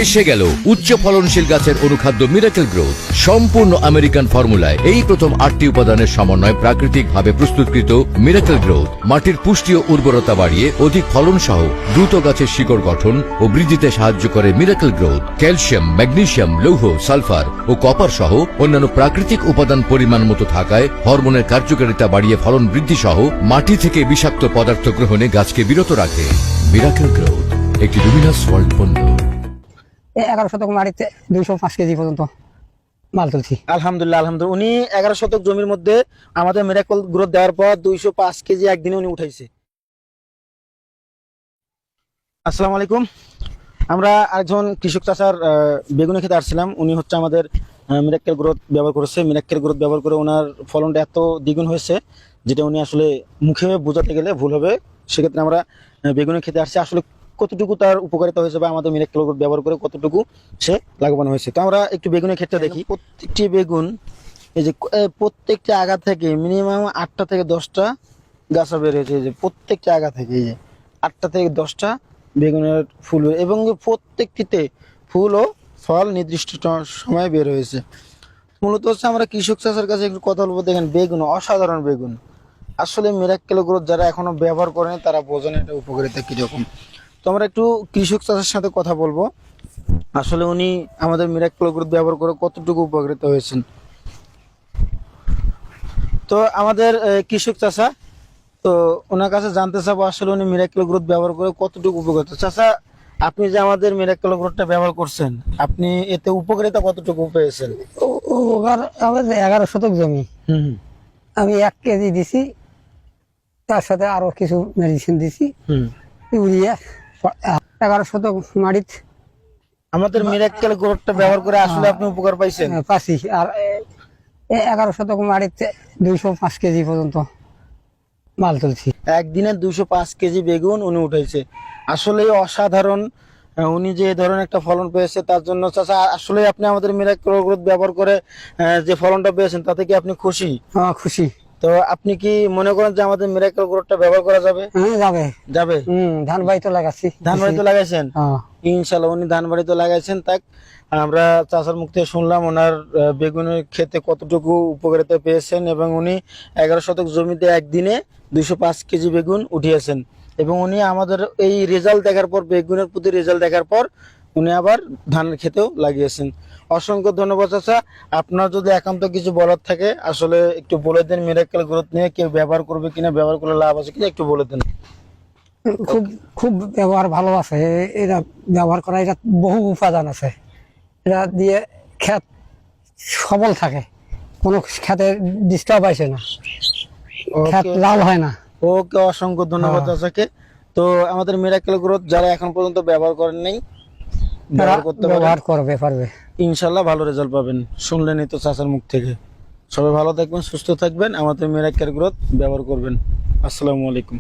এসে গেল উচ্চ ফলনশীল গাছের অনুখাদ্য মিরাকেল গ্রোথ। সম্পূর্ণ আমেরিকান ফর্মুলায় এই প্রথম 8টি উপাদানের সমন্বয়ে প্রাকৃতিকভাবে প্রস্তুতকৃত মিরাকেল গ্রোথ মাটির পুষ্টি ও উর্বরতা বাড়িয়ে অধিক ফলন সহ দ্রুত গাছের শিকড় গঠন ও বৃদ্ধিতে সাহায্য করে মিরাকেল গ্রোথ। ক্যালসিয়াম, ম্যাগনেসিয়াম, লৌহ, সালফার ও কপার সহ অন্যান্য প্রাকৃতিক উপাদান পরিমাণ মতো থাকায় হরমোনের কার্যকারিতা বাড়িয়ে ফলন বৃদ্ধি সহ মাটি থেকে বিষাক্ত পদার্থ গ্রহণে গাছকে বিরত রাখে। মিরাকেল গ্রোথ একটি লুমিনাস ওয়ার্ল্ড পণ্য। 11 শতক মাটিতে 205 কেজি পর্যন্ত মাল তুলছি। আলহামদুলিল্লাহ। উনি 11 শতক জমির মধ্যে আমাদের মিরাকল গ্রোথ দেওয়ার পর 205 কেজি একদিনে উনি উঠাইছে। আসসালামু আলাইকুম। আমরা আরেকজন কৃষক চাচার বেগুনের ক্ষেতে আসছিলাম। উনি হচ্ছে আমাদের মিরাকল গ্রোথ ব্যবহার করেছে। মিরাকল গ্রোথ ব্যবহার করে ওনার ফলনটা এত দ্বিগুণ হয়েছে যেটা উনি আসলে মুখে বোঝাতে গেলে ভুল হবে। সেক্ষেত্রে আমরা বেগুনের ক্ষেতে আসছি, আসলে কতটুকু তার উপকারিতা হয়েছে বা আমাদের মিরাকল গ্রোথ ব্যবহার করে কতটুকু সে লাভবান হয়েছে। তো আমরা একটু বেগুনের ক্ষেত্রে দেখি। প্রত্যেকটি বেগুন এই যে প্রত্যেকটি আগা থেকে মিনিমাম 8টা থেকে 10টা গাছা বের হয়েছে। এই যে প্রত্যেকটি আগা থেকে এই যে 8টা থেকে 10টা বেগুনের ফুল, এবং প্রত্যেকটিতে ফুল ও ফল নির্দিষ্ট সময়ে বের হয়েছে। মূলত হচ্ছে আমরা কৃষক চাষের কাছে একটু কথা বলবো। দেখেন বেগুন অসাধারণ বেগুন। আসলে মিরাকল গ্রোথ যারা এখনো ব্যবহার করেন তারা বোঝেন এটা উপকারিতা কিরকম। তো আমরা একটু কৃষক চাষের সাথে কথা বলবো, আসলে উনি আমাদের মিরাকল গ্রোথ ব্যবহার করে কতটুকু উপকারিত হয়েছেন। তো আমাদের কৃষক চাষা, তো ওনার কাছে জানতে চাবো আসলে উনি মিরাকল গ্রোথ ব্যবহার করে কতটুকু উপকারিত। চাষা, আপনি যে আমাদের মিরাকল গ্রোথটা ব্যবহার করছেন, আপনি এতে উপকারিতা কতটুকু পেয়েছেন? আমার 11 শতক জমি, আমি 1 কেজি দিছি, তার সাথে আরো কিছু মেডিসিন দিছি, ইউরিয়া। 11 শতক মাটিত আমাদের মিরাকল গ্রোথটা ব্যবহার করে আসলে আপনি উপকার পাইছেন? পাচ্ছি। আর 11 শতক মাটিতে 205 কেজি পর্যন্ত মাল তুলছি। একদিনে 205 কেজি বেগুন উনি উঠাইছে। আসলে অসাধারণ। উনি যে ধরনের একটা ফলন পেয়েছে তার জন্য চাচা আসলে আপনি আমাদের মিরাকল গ্রোথ ব্যবহার করে যে ফলনটা পেয়েছেন তাতে কি আপনি খুশি? হ্যাঁ, খুশি। তো আপনি কি মনে করেন যে আমাদের মিরাকল গ্রোথটা ব্যবহার করা যাবে? হ্যাঁ, যাবে যাবে। ধান বাড়ি তো লাগাচ্ছি। ধান বাড়ি তো লাগাইছেন? হ্যাঁ, ইনশাল্লাহ উনি ধান বাড়ি তো লাগাইছেন। তাক আমরা চাচার মুখ থেকে শুনলাম ওনার বেগুনের ক্ষেতে কতটুকু উপকারিতা পেয়েছেন, এবং উনি 11 শতক জমিতে একদিনে 205 কেজি বেগুন উঠিয়েছেন। এবং উনি আমাদের এই রেজাল্ট দেখার পর, বেগুনের প্রতি রেজাল্ট দেখার পর উনি আবার ধানের ক্ষেতেও লাগিয়েছেন। অসংখ্য ধন্যবাদ চাচা। আপনার যদি একান্ত কিছু বলার থাকে আসলে একটু বলে দেন। মিরাকল গ্রোথ নিয়ে কেউ ব্যবহার করবে কিনা, ব্যবহার করলে লাভ আছে কিনা একটু বলে দেন। খুব খুব ব্যবহার ভালো আছে। এটা ব্যবহার করা, এটা বহু উপাদান আছে। এটা দিয়ে ক্ষেত সবল থাকে, কোনো খেতে ডিস্টার্ব আসে না, ক্ষেত লাভ হয় না। ওকে, অসংখ্য ধন্যবাদ চাচাকে। তো আমাদের মিরাকল গ্রোথ যারা এখন পর্যন্ত ব্যবহার করেন নাই, ব্যবহার করবে পারবে, ইনশাল্লাহ ভালো রেজাল্ট পাবেন। শুনলেনই তো চাচার মুখ থেকে। সবাই ভালো থাকবেন, সুস্থ থাকবেন, আমাদের মিরাকল গ্রোথ ব্যবহার করবেন। আসসালামু আলাইকুম।